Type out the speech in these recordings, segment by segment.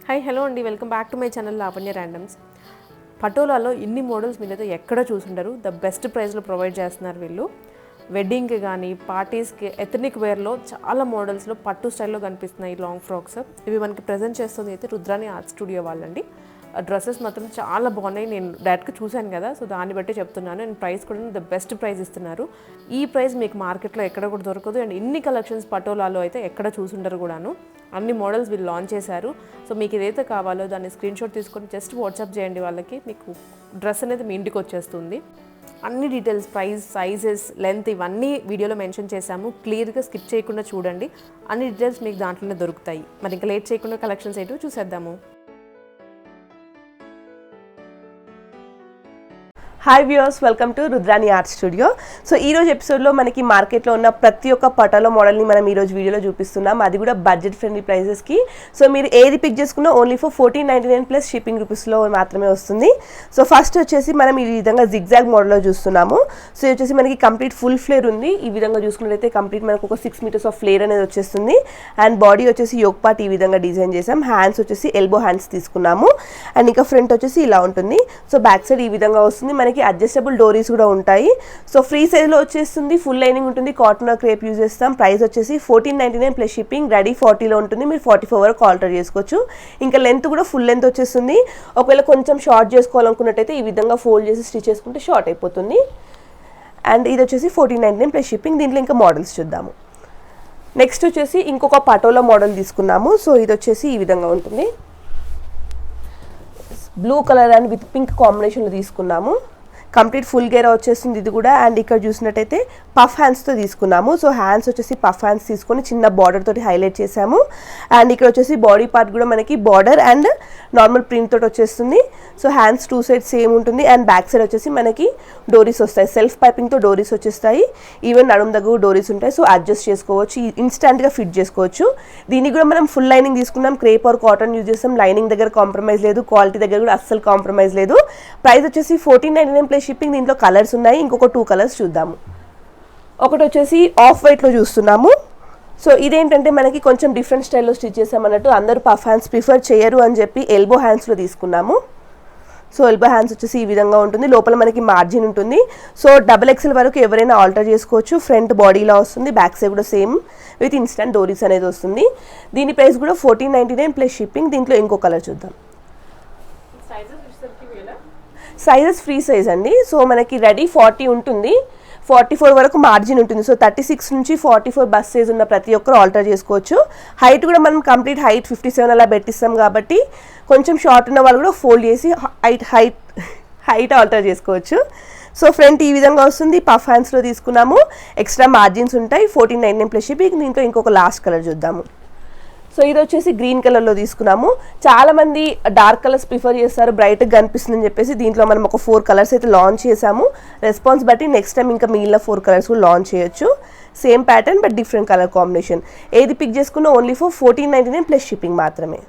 Hi hello అండి, welcome back to my channel Lavanya randoms. పటోలాలో ఇన్ని మోడల్స్ మీరైతే ఎక్కడ చూసుంటారు. ద బెస్ట్ ప్రైస్లో ప్రొవైడ్ చేస్తున్నారు వీళ్ళు. వెడ్డింగ్కి కానీ పార్టీస్కి ఎథనిక్ వేర్లో చాలా మోడల్స్లో పట్టు స్టైల్లో కనిపిస్తున్నాయి లాంగ్ ఫ్రాక్స్. ఇవి మనకి ప్రజెంట్ చేస్తుంది అయితే రుద్రాని ఆర్ట్ స్టూడియో వాళ్ళండి. డ్రెస్సెస్ మాత్రం చాలా బాగున్నాయి. నేను డైరెక్ట్గా చూశాను కదా, సో దాన్ని బట్టి చెప్తున్నాను. అండ్ ప్రైస్ కూడా ద బెస్ట్ ప్రైస్ ఇస్తున్నారు. ఈ ప్రైస్ మీకు మార్కెట్లో ఎక్కడ కూడా దొరకదు. అండ్ ఇన్ని కలెక్షన్స్ పటోలాలో అయితే ఎక్కడ చూసుంటారు కూడాను. అన్ని మోడల్స్ వీళ్ళు లాంచ్ చేశారు. సో మీకు ఏదైతే కావాలో దాన్ని స్క్రీన్ షాట్ తీసుకొని జస్ట్ వాట్సాప్ చేయండి వాళ్ళకి. మీకు డ్రెస్ అనేది మీ ఇంటికి వచ్చేస్తుంది. అన్ని డీటెయిల్స్, ప్రైస్, సైజెస్, లెంత్ ఇవన్నీ వీడియోలో మెన్షన్ చేశాము. క్లియర్గా స్కిప్ చేయకుండా చూడండి. అన్ని డీటెయిల్స్ మీకు దాంట్లోనే దొరుకుతాయి. మరి ఇంకా లేట్ చేయకుండా కలెక్షన్స్ ఏంటో చూసేద్దాము. Hi viewers, welcome to Rudrani art studio. So ఈరోజు ఎపిసోడ్లో మనకి మార్కెట్లో ఉన్న ప్రతి ఒక్క పటోలా మోడల్ని మనం ఈరోజు వీడియోలో చూపిస్తున్నాం. అది కూడా బడ్జెట్ ఫ్రెండ్లీ ప్రైజెస్కి. సో మీరు ఏది పిక్ చేసుకున్నా ఓన్లీ ఫర్ 1499 ప్లస్ షిప్పింగ్ రూపీస్లో మాత్రమే వస్తుంది. సో ఫస్ట్ వచ్చేసి మనం ఈ విధంగా జిగ్జాగ్ మోడల్లో చూస్తున్నాము. సో ఇది వచ్చేసి మనకి కంప్లీట్ ఫుల్ ఫ్లేర్ ఉంది. ఈ విధంగా చూసుకున్నట్లయితే కంప్లీట్ మనకు ఒక 6 మీటర్స్ ఆఫ్ ఫ్లేర్ అనేది వచ్చేస్తుంది. అండ్ బాడీ వచ్చేసి యోక్ పార్ట్ ఈ విధంగా డిజైన్ చేసాం. హ్యాండ్స్ వచ్చేసి ఎల్బో హ్యాండ్స్ తీసుకున్నాము. అండ్ ఇంకా ఫ్రంట్ వచ్చేసి ఇలా ఉంటుంది. సో బ్యాక్ సైడ్ ఈ విధంగా వస్తుంది. మనకి అడ్జస్టబుల్ డోరీస్ కూడా ఉంటాయి. సో ఫ్రీ సైజ్లో వచ్చేస్తుంది. ఫుల్ లైనింగ్ ఉంటుంది. కాటన్ క్రేప్ యూజ్ చేస్తాం. ప్రైస్ వచ్చేసి 1499 ప్లస్ షిప్పింగ్. రెడీ 40లో ఉంటుంది. మీరు 44 వరకు ఆల్టర్ చేసుకోవచ్చు. ఇంకా లెంత్ కూడా ఫుల్ లెంత్ వచ్చేస్తుంది. ఒకవేళ కొంచెం షార్ట్ చేసుకోవాలనుకున్నట్టయితే ఈ విధంగా ఫోల్డ్ చేసి స్టిచ్ చేసుకుంటే షార్ట్ అయిపోతుంది. అండ్ ఇది వచ్చేసి 1499 ప్లస్ షిప్పింగ్. దీంట్లో ఇంకా మోడల్స్ చూద్దాము. నెక్స్ట్ వచ్చేసి ఇంకొక పటోలా మోడల్ తీసుకున్నాము. సో ఇది వచ్చేసి ఈ విధంగా ఉంటుంది. Blue colour and with pink కాంబినేషన్లో తీసుకున్నాము. కంప్లీట్ ఫుల్ గేరా వచ్చేస్తుంది ఇది కూడా. అండ్ ఇక్కడ చూసినట్టయితే పఫ్ హ్యాండ్స్తో తీసుకున్నాము. సో హ్యాండ్స్ వచ్చేసి పఫ్ హ్యాండ్స్ తీసుకొని చిన్న బార్డర్ తోటి హైలైట్ చేసాము. అండ్ ఇక్కడ వచ్చేసి బాడీ పార్ట్ కూడా మనకి బార్డర్ అండ్ నార్మల్ ప్రింట్ తోటి వచ్చేస్తుంది. సో హ్యాండ్స్ 2 సైడ్ సేమ్ ఉంటుంది. అండ్ బ్యాక్ సైడ్ వచ్చేసి మనకి డోరీస్ వస్తాయి. సెల్ఫ్ పైపింగ్తో డోరీస్ వచ్చేస్తాయి. ఈవెన్ నడుం దగ్గర డోరీస్ ఉంటాయి. సో అడ్జస్ట్ చేసుకోవచ్చు, ఇన్స్టాంట్గా ఫిట్ చేసుకోవచ్చు. దీనికి కూడా మనం ఫుల్ లైనింగ్ తీసుకున్నాం. క్రేప్ ఆర్ కాటన్ యూజ్ చేస్తాం. లైనింగ్ దగ్గర కాంప్రమైజ్ లేదు. క్వాలిటీ దగ్గర కూడా అస్సలు కాంప్రమైజ్ లేదు. ప్రైస్ వచ్చేసి 1499 ప్లస్ షిప్పింగ్. దీంట్లో కలర్స్ ఉన్నాయి. ఇంకొక 2 కలర్స్ చూద్దాము. ఒకటి వచ్చేసి ఆఫ్ వైట్లో చూస్తున్నాము. సో ఇదేంటంటే మనకి కొంచెం డిఫరెంట్ స్టైల్లో స్టిచ్ చేసామన్నట్టు. అందరూ పఫ్ హ్యాండ్స్ ప్రిఫర్ చేయరు అని చెప్పి ఎల్బో హ్యాండ్స్లో తీసుకున్నాము. సో ఎల్బో హ్యాండ్స్ వచ్చేసి ఈ విధంగా ఉంటుంది. లోపల మనకి మార్జిన్ ఉంటుంది. సో XXL వరకు ఎవరైనా ఆల్టర్ చేసుకోవచ్చు. ఫ్రంట్ బాడీలా వస్తుంది. బ్యాక్ సైడ్ కూడా సేమ్ విత్ ఇన్స్టెంట్ డోరీస్ అనేది వస్తుంది. దీని ప్రైస్ కూడా 1499 ప్లస్ షిప్పింగ్. దీంట్లో ఇంకో కలర్ చూద్దాం. సైజెస్ ఫ్రీ సైజ్ అండి. సో మనకి రెడీ 40 ఉంటుంది. 44 వరకు మార్జిన్ ఉంటుంది. సో 36 నుంచి 44 బస్ సైజ్ ఉన్న ప్రతి ఒక్కరు ఆల్టర్ చేసుకోవచ్చు. హైట్ కూడా మనం కంప్లీట్ హైట్ 57 అలా పెట్టిస్తాం కాబట్టి కొంచెం షార్ట్ ఉన్న వాళ్ళు కూడా ఫోల్డ్ చేసి హైట్ ఆల్టర్ చేసుకోవచ్చు. సో ఫ్రంట్ ఈ విధంగా వస్తుంది. పఫ్ హ్యాండ్స్లో తీసుకున్నాము. ఎక్స్ట్రా మార్జిన్స్ ఉంటాయి. 1499 ప్లస్ షిప్పింగ్. దీంట్లో ఇంకొక లాస్ట్ కలర్ చూద్దాము. సో ఇది వచ్చేసి గ్రీన్ కలర్లో తీసుకున్నాము. చాలామంది డార్క్ కలర్స్ ప్రిఫర్ చేస్తారు, బ్రైట్గా కనిపిస్తుందని చెప్పేసి దీంట్లో మనం ఒక 4 కలర్స్ అయితే లాంచ్ చేసాము. రెస్పాన్స్ బట్టి నెక్స్ట్ టైం ఇంకా మిగిలిన 4 కలర్స్ కూడా లాంచ్ చేయొచ్చు. Same pattern but different colour combination. ఏది పిక్ చేసుకున్నా ఓన్లీ ఫర్ 1499 ప్లస్ షిప్పింగ్ మాత్రమే.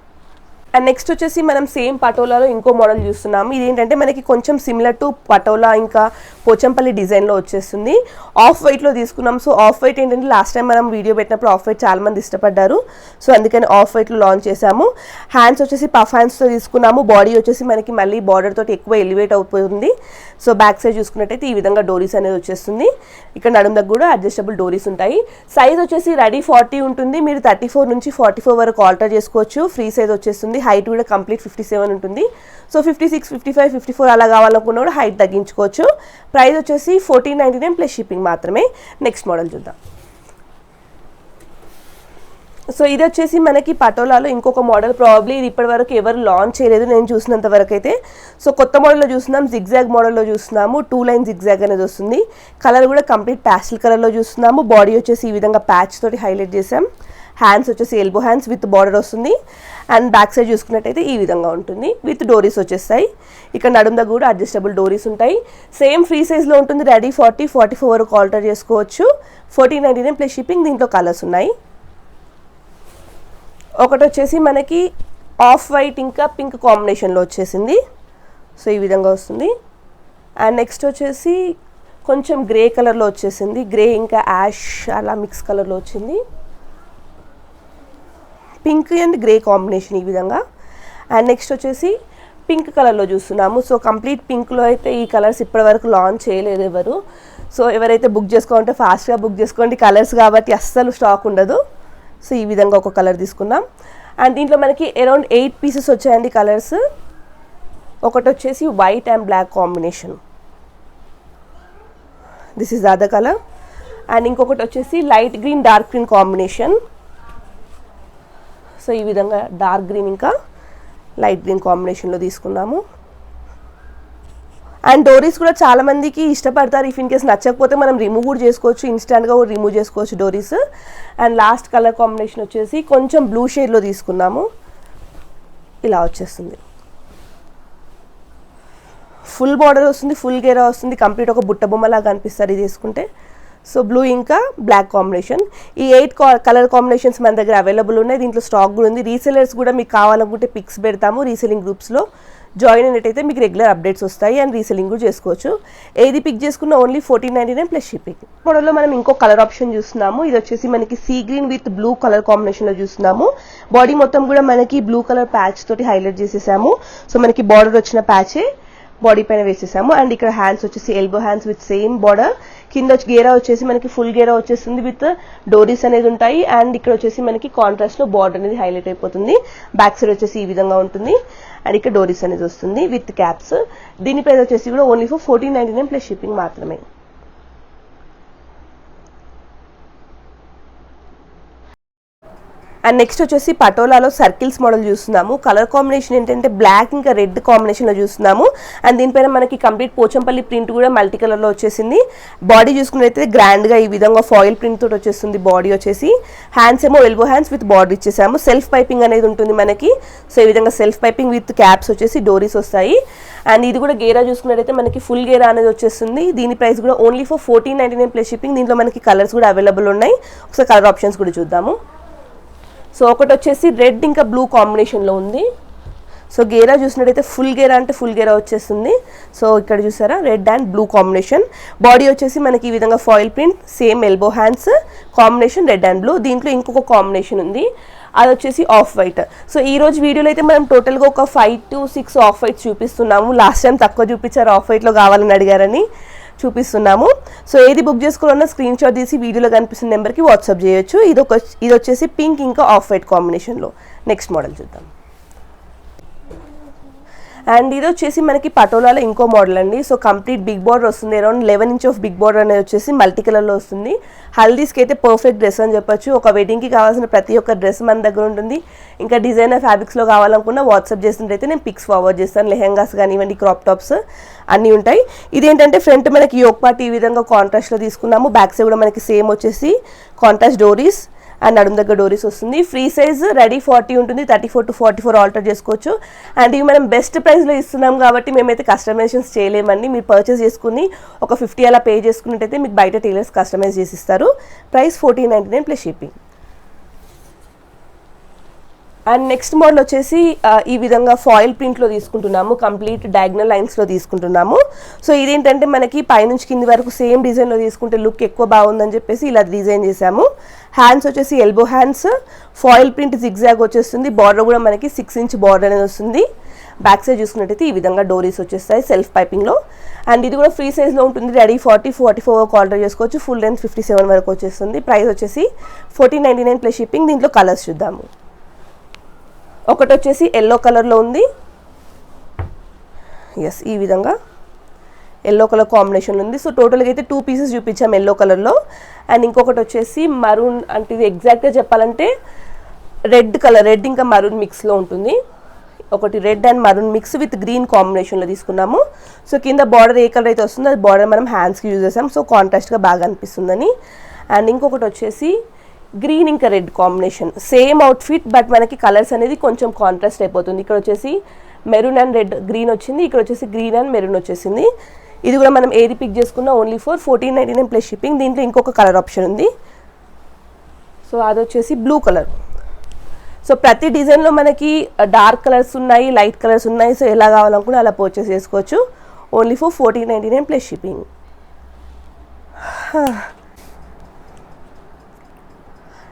అండ్ నెక్స్ట్ వచ్చేసి మనం సేమ్ పటోలాలో ఇంకో మోడల్ చూస్తున్నాము. ఇదేంటంటే మనకి కొంచెం సిమిలర్ టు పటోలా ఇంకా పోచంపల్లి డిజైన్లో వచ్చేస్తుంది. ఆఫ్ వైట్లో తీసుకున్నాం. సో ఆఫ్ వైట్ ఏంటంటే లాస్ట్ టైం మనం వీడియో పెట్టినప్పుడు ఆఫ్ వైట్ చాలామంది ఇష్టపడ్డారు. సో అందుకని ఆఫ్ వైట్లో లాంచ్ చేసాము. హ్యాండ్స్ వచ్చేసి పఫ్ హ్యాండ్స్తో తీసుకున్నాము. బాడీ వచ్చేసి మనకి మళ్ళీ బార్డర్ తోటి ఎక్కువ ఎలివేట్ అవుతుంది. సో బ్యాక్ సైడ్ చూసుకున్నట్టయితే ఈ విధంగా డోరీస్ అనేది వచ్చేస్తుంది. ఇక్కడ నడుం దగ్గర కూడా అడ్జస్టబుల్ డోరీస్ ఉంటాయి. సైజ్ వచ్చేసి రెడీ 40 ఉంటుంది. మీరు 34 నుంచి 44 వరకు ఆల్టర్ చేసుకోవచ్చు. ఫ్రీ సైజ్ వచ్చేస్తుంది. హైట్ కూడా కంప్లీట్ 57 ఉంటుంది. సో 56, 55, 54 అలా కావాలనుకున్నా కూడా హైట్ తగ్గించుకోవచ్చు. ప్రైస్ వచ్చేసి 1499 ప్లస్ షిప్పింగ్ మాత్రమే. నెక్స్ట్ మోడల్ చూద్దాం. సో ఇది వచ్చేసి మనకి పటోలాలో ఇంకొక మోడల్. ప్రాబ్లీ ఇది ఇప్పటి వరకు ఎవరు లాంచ్ చేయలేదు నేను చూసినంత వరకు అయితే. సో కొత్త మోడల్లో చూస్తున్నాం. జిగ్జాగ్ మోడల్లో చూస్తున్నాము. 2 లైన్ జిగ్జాగ్ అనేది వస్తుంది. కలర్ కూడా కంప్లీట్ ప్యాస్టల్ కలర్లో చూస్తున్నాము. బాడీ వచ్చేసి ఈ విధంగా ప్యాచ్ తోటి హైలైట్ చేసాం. హ్యాండ్స్ వచ్చేసి ఎల్బో హ్యాండ్స్ విత్ బార్డర్ వస్తుంది. అండ్ బ్యాక్ సైడ్ చూసుకున్నట్టయితే ఈ విధంగా ఉంటుంది. విత్ డోరీస్ వచ్చేస్తాయి. ఇక్కడ నడుం దగ్గర కూడా అడ్జస్టబుల్ డోరీస్ ఉంటాయి. సేమ్ ఫ్రీ సైజ్లో ఉంటుంది. రెడీ 40, 44 వరకు ఆల్టర్ చేసుకోవచ్చు. 1499 ప్లస్ షిప్పింగ్. దీంట్లో కలర్స్ ఉన్నాయి. ఒకటి వచ్చేసి మనకి ఆఫ్ వైట్ ఇంకా పింక్ కాంబినేషన్లో వచ్చేసింది. సో ఈ విధంగా వస్తుంది. అండ్ నెక్స్ట్ వచ్చేసి కొంచెం గ్రే కలర్లో వచ్చేసింది. గ్రే ఇంకా యాష్ అలా మిక్స్ కలర్లో వచ్చింది. పింక్ అండ్ గ్రే కాంబినేషన్ ఈ విధంగా. అండ్ నెక్స్ట్ వచ్చేసి పింక్ కలర్లో చూస్తున్నాము. సో కంప్లీట్ పింక్లో అయితే ఈ కలర్స్ ఇప్పటివరకు లాంచ్ చేయలేదు ఎవరు. సో ఎవరైతే బుక్ చేసుకోవాలంటే ఫాస్ట్గా బుక్ చేసుకోండి, కలర్స్ కాబట్టి అస్సలు స్టాక్ ఉండదు. సో ఈ విధంగా ఒక కలర్ తీసుకున్నాం. అండ్ దీంట్లో మనకి అరౌండ్ 8 పీసెస్ వచ్చాయండి కలర్స్. ఒకటి వచ్చేసి white and black combination, this is the other colour. And ఇంకొకటి వచ్చేసి light green dark green combination. So ఈ విధంగా డార్క్ గ్రీన్ ఇంకా లైట్ గ్రీన్ కాంబినేషన్లో తీసుకున్నాము. అండ్ డోరీస్ కూడా చాలా మందికి ఇష్టపడతారు. ఇఫ్ ఇన్ కేస్ నచ్చకపోతే మనం రిమూవ్ కూడా చేసుకోవచ్చు, ఇన్స్టాంట్గా కూడా రిమూవ్ చేసుకోవచ్చు డోరీస్. అండ్ లాస్ట్ కలర్ కాంబినేషన్ వచ్చేసి కొంచెం బ్లూ షేడ్లో తీసుకున్నాము. ఇలా వచ్చేస్తుంది, ఫుల్ బార్డర్ వస్తుంది, ఫుల్ గేరా వస్తుంది, కంప్లీట్ ఒక బుట్ట బొమ్మలాగా అనిపిస్తుంది ఇది వేసుకుంటే. సో బ్లూ ఇంకా బ్లాక్ కాంబినేషన్. ఈ 8 కలర్ కాంబినేషన్స్ మన దగ్గర అవైలబుల్ ఉన్నాయి. దీంట్లో స్టాక్ కూడా ఉంది. రీసెలర్స్ కూడా మీకు కావాలనుకుంటే పిక్స్ పెడతాము రీసెలింగ్ గ్రూప్స్లో. జాయిన్ అయినట్టయితే మీకు రెగ్యులర్ అప్డేట్స్ వస్తాయి అండ్ రీసెలింగ్ కూడా చేసుకోవచ్చు. ఏది పిక్ చేసుకున్నా ఓన్లీ 1499 ప్లస్ షిప్పింగ్. మోడల్లో మనం ఇంకో కలర్ ఆప్షన్ చూస్తున్నాము. ఇది వచ్చేసి మనకి sea green with blue colour కాంబినేషన్లో చూస్తున్నాము. బాడీ మొత్తం కూడా మనకి బ్లూ కలర్ ప్యాచ్ తోటి హైలైట్ చేసేసాము. సో మనకి బార్డర్ వచ్చిన ప్యాచే బాడీ పైన వేసేసాము. అండ్ ఇక్కడ హ్యాండ్స్ వచ్చేసి elbow hands with same border. కింద వచ్చి గేరా వచ్చేసి మనకి ఫుల్ గేరా వచ్చేస్తుంది విత్ డోరీస్ అనేది ఉంటాయి. అండ్ ఇక్కడ వచ్చేసి మనకి కాంట్రాస్ట్ లో బార్డర్ అనేది హైలైట్ అయిపోతుంది. బ్యాక్ సైడ్ వచ్చేసి ఈ విధంగా ఉంటుంది. అండ్ ఇక్కడ డోరీస్ అనేది వస్తుంది విత్ క్యాప్స్. దీని ప్రైస్ వచ్చేసి కూడా ఓన్లీ ఫర్ 1499 ప్లస్ షిప్పింగ్ మాత్రమే. అండ్ నెక్స్ట్ వచ్చేసి పటోలాలో సర్కిల్స్ మోడల్ చూస్తున్నాము. కలర్ కాంబినేషన్ ఏంటంటే బ్లాక్ ఇంకా రెడ్ కాంబినేషన్లో చూస్తున్నాము. అండ్ దీనిపైన మనకి కంప్లీట్ పోచంపల్లి ప్రింట్ కూడా మల్టీ కలర్లో వచ్చేసింది. బాడీ చూసుకున్నట్లయితే గ్రాండ్గా ఈ విధంగా ఫాయిల్ ప్రింట్ తోటి వచ్చేస్తుంది. బాడీ వచ్చేసి హ్యాండ్స్ ఏమో ఎల్బో హ్యాండ్స్ విత్ బార్డర్ ఇచ్చేసాము. సెల్ఫ్ పైపింగ్ అనేది ఉంటుంది మనకి. సో ఈ విధంగా సెల్ఫ్ పైపింగ్ విత్ క్యాప్స్ వచ్చేసి డోరీస్ వస్తాయి. అండ్ ఇది కూడా గేరా చూసుకున్నట్టయితే మనకి ఫుల్ గేరా అనేది వచ్చేస్తుంది. దీని ప్రైస్ కూడా ఓన్లీ ఫర్ 1499 ప్లస్ షిప్పింగ్. దీంట్లో మనకి కలర్స్ కూడా అవైలబుల్ ఉన్నాయి. ఒకసారి కలర్ ఆప్షన్స్ కూడా చూద్దాము. సో ఒకటి వచ్చేసి రెడ్ ఇంకా బ్లూ కాంబినేషన్లో ఉంది. సో గేరా చూసినట్టయితే ఫుల్ గేరా అంటే ఫుల్ గేరా వచ్చేస్తుంది. సో ఇక్కడ చూసారా red and blue combination. Body వచ్చేసి మనకి ఈ విధంగా foil print, same elbow hands combination red and blue. దీంట్లో ఇంకొక కాంబినేషన్ ఉంది, అది వచ్చేసి ఆఫ్ వైట్. సో ఈ రోజు వీడియోలో అయితే మనం టోటల్గా ఒక 5 to 6 ఆఫ్ వైట్స్ చూపిస్తున్నాము. లాస్ట్ టైం తక్కువ చూపించారు, ఆఫ్ వైట్లో కావాలని అడిగారని చూపిస్తున్నాము. సో ఏది బుక్ చేసుకోవాలన్నా స్క్రీన్ షాట్ తీసి వీడియోలో కనిపిస్తున్న నెంబర్కి వాట్సాప్ చేయొచ్చు. ఇది వచ్చేసి పింక్ ఇంకా ఆఫ్ వైట్ కాంబినేషన్లో. నెక్స్ట్ మోడల్ చూద్దాం. అండ్ ఇది వచ్చేసి మనకి పటోలాలో ఇంకో మోడల్ అండి. సో కంప్లీట్ బిగ్ బార్డర్ వస్తుంది. Around 11 inch of big border అనేది వచ్చేసి మల్టీ కలర్లో వస్తుంది. హల్దీస్కి అయితే పర్ఫెక్ట్ డ్రెస్ అని చెప్పొచ్చు. ఒక వెడ్డింగ్కి కావాల్సిన ప్రతి ఒక్క డ్రెస్ మన దగ్గర ఉంటుంది. ఇంకా డిజైనర్ ఫ్యాబ్రిక్స్లో కావాలనుకున్నా వాట్సాప్ చేసినట్టయితే నేను పిక్స్ ఫార్వర్డ్ చేస్తాను. లెహెంగాస్ కానివ్వండి, క్రాప్ టాప్స్ అన్నీ ఉంటాయి. ఇదేంటంటే ఫ్రంట్ మనకి యోక్ పార్ట్ ఈ విధంగా కాంట్రాస్ట్లో తీసుకున్నాము. బ్యాక్ సైడ్ కూడా మనకి సేమ్ వచ్చేసి కాంట్రాస్ట్ డోరీస్ అండ్ నడుము దగ్గర డోరీస్ వస్తుంది. ఫ్రీ సైజ్ రెడీ 40 ఉంటుంది. 34 to 44 ఆల్టర్ చేసుకోవచ్చు. అండ్ ఇవి మనం బెస్ట్ ప్రైస్లో ఇస్తున్నాం కాబట్టి మేమైతే కస్టమైజేషన్స్ చేయలేమండి. మీరు పర్చేస్ చేసుకుని ఒక 50 అలా పే చేసుకున్నట్టయితే మీకు బయట టైలర్స్ కస్టమైజ్ చేసి ఇస్తారు. Price 1499 plus shipping. And next model వచ్చేసి ఈ విధంగా ఫాయిల్ ప్రింట్లో తీసుకుంటున్నాము. కంప్లీట్ డయాగ్నల్ లైన్స్లో తీసుకుంటున్నాము. సో ఇదేంటంటే మనకి పైనుంచి కింది వరకు సేమ్ డిజైన్లో తీసుకుంటే లుక్ ఎక్కువ బాగుందని చెప్పేసి ఇలా డిజైన్ చేసాము. హ్యాండ్స్ వచ్చేసి elbow hands, foil print zigzag వచ్చేస్తుంది. బార్డర్ కూడా మనకి 6 inch బార్డర్ అనేది వస్తుంది. బ్యాక్ సైడ్ చూసుకున్నట్టయితే ఈ విధంగా డోరీస్ వచ్చేస్తాయి సెల్ఫ్ పైపింగ్లో. అండ్ ఇది కూడా ఫ్రీ సైజ్లో ఉంటుంది. రెడీ 40, 44 వరకు ఆర్డర్ చేసుకోవచ్చు. ఫుల్ లెంత్ 57 వరకు వచ్చేస్తుంది. ప్రైస్ వచ్చేసి 1499 ప్లస్ షిప్పింగ్. దీంట్లో కలర్స్ చూద్దాము. ఒకటి వచ్చేసి ఎల్లో కలర్లో ఉంది. ఎస్, ఈ విధంగా ఎల్లో కలర్ కాంబినేషన్ ఉంది. సో టోటల్గా అయితే 2 pieces చూపించాము ఎల్లో కలర్లో. అండ్ ఇంకొకటి వచ్చేసి మరూన్, అంటే ఇది ఎగ్జాక్ట్గా చెప్పాలంటే రెడ్ కలర్, రెడ్ ఇంకా మరూన్ మిక్స్లో ఉంటుంది. ఒకటి red and maroon mix with green కాంబినేషన్లో తీసుకున్నాము. సో కింద బార్డర్ ఏ కలర్ అయితే వస్తుందో అది బార్డర్ మనం హ్యాండ్స్కి యూజ్ చేసాం. సో కాంట్రాస్ట్గా బాగా అనిపిస్తుందని. అండ్ ఇంకొకటి వచ్చేసి గ్రీన్ ఇంకా red combination, same outfit but మనకి కలర్స్ అనేది కొంచెం కాంట్రాస్ట్ అయిపోతుంది. ఇక్కడ వచ్చేసి మెరూన్ అండ్ రెడ్ గ్రీన్ వచ్చింది, ఇక్కడ వచ్చేసి గ్రీన్ అండ్ మెరూన్ వచ్చేసింది. ఇది కూడా మనం ఏది పిక్ చేసుకున్నా ఓన్లీ ఫర్ 1499 ప్లస్ షిప్పింగ్. దీంట్లో ఇంకొక కలర్ ఆప్షన్ ఉంది. సో అది వచ్చేసి బ్లూ కలర్. సో ప్రతి డిజైన్లో మనకి డార్క్ కలర్స్ ఉన్నాయి, లైట్ కలర్స్ ఉన్నాయి. సో ఎలా కావాలనుకున్నా అలా పర్చేస్ చేసుకోవచ్చు. Only for 1499 plus shipping.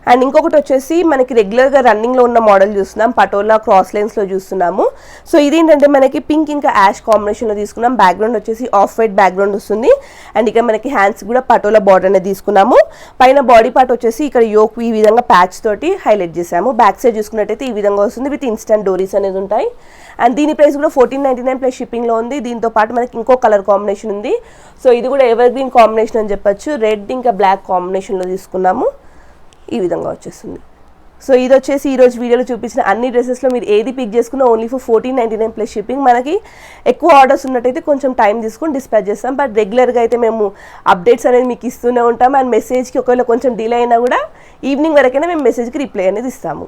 And ఇంకొకటి వచ్చేసి మనకి రెగ్యులర్గా రన్నింగ్లో ఉన్న మోడల్ చూస్తున్నాం, పటోలా క్రాస్ లైన్స్లో చూస్తున్నాము. సో ఇదేంటంటే మనకి పింక్ ఇంకా యాష్ కాంబినేషన్లో తీసుకున్నాం. బ్యాక్గ్రౌండ్ వచ్చేసి ఆఫ్ వైట్ బ్యాక్గ్రౌండ్ వస్తుంది. అండ్ ఇక మనకి హ్యాండ్స్ కూడా పటోలా బార్డర్ అనేది తీసుకున్నాము. పైన బాడీ పార్ట్ వచ్చేసి ఇక్కడ యోక్ ఈ విధంగా ప్యాచ్ తోటి హైలైట్ చేసాము. బ్యాక్ సైడ్ చూసుకున్నట్టయితే ఈ విధంగా వస్తుంది విత్ ఇన్స్టంట్ డోరీస్ అనేది ఉంటాయి. అండ్ దీని ప్రైస్ కూడా 1499 ప్లస్ షిప్పింగ్లో ఉంది. దీంతో పాటు మనకి ఇంకో కలర్ కాంబినేషన్ ఉంది. సో ఇది కూడా ఎవర్ గ్రీన్ కాంబినేషన్ అని చెప్పొచ్చు. రెడ్ ఇంకా బ్లాక్ కాంబినేషన్లో తీసుకున్నాము. ఈ విధంగా వచ్చేస్తుంది. సో ఇది వచ్చేసి ఈరోజు వీడియోలో చూపించిన అన్ని డ్రెస్సెస్లో మీరు ఏది పిక్ చేసుకున్నా ఓన్లీ ఫర్ 1499 ప్లస్ షిప్పింగ్. మనకి ఎక్కువ ఆర్డర్స్ ఉన్నట్టయితే కొంచెం టైం తీసుకొని డిస్పాచ్ చేస్తాం. బట్ రెగ్యులర్గా అయితే మేము అప్డేట్స్ అనేది మీకు ఇస్తూనే ఉంటాం. అండ్ మెసేజ్కి ఒకవేళ కొంచెం డిలే అయినా కూడా ఈవినింగ్ వరకైనా మేము మెసేజ్కి రిప్లై అనేది ఇస్తాము.